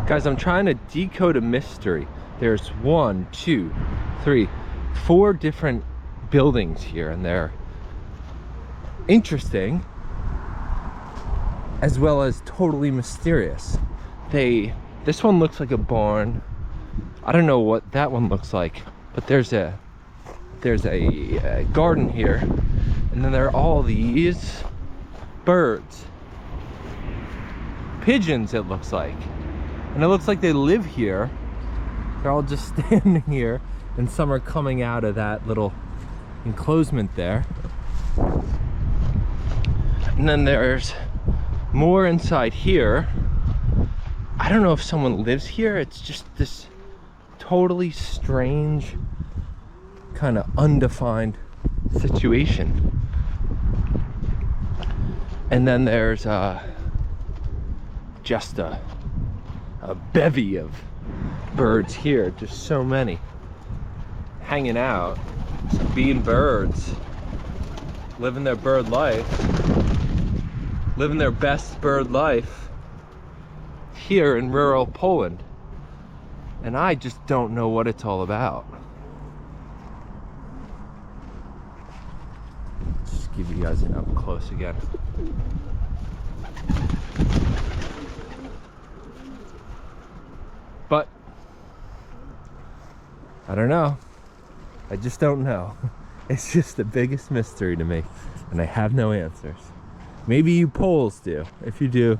Guys, I'm trying to decode a mystery. There's 1, 2, 3, 4 different buildings here, and they're interesting as well as totally mysterious. This one looks like a barn. I don't know what that one looks like, but there's a garden here, and then there are all these birds, pigeons it looks like, and it looks like they live here. They're all just standing here, and some are coming out of that little enclosement there. And then there's more inside here. I don't know if someone lives here. It's just this totally strange, kind of undefined situation. And then there's just a bevy of birds here, just so many hanging out, just being birds, living their bird life, living their best bird life here in rural Poland. And I just don't know what it's all about. Just give you guys an up close again. But I don't know. I just don't know. It's just the biggest mystery to me, and I have no answers. Maybe you Poles do. If you do,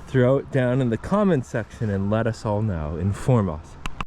throw it down in the comment section and let us all know. Inform us.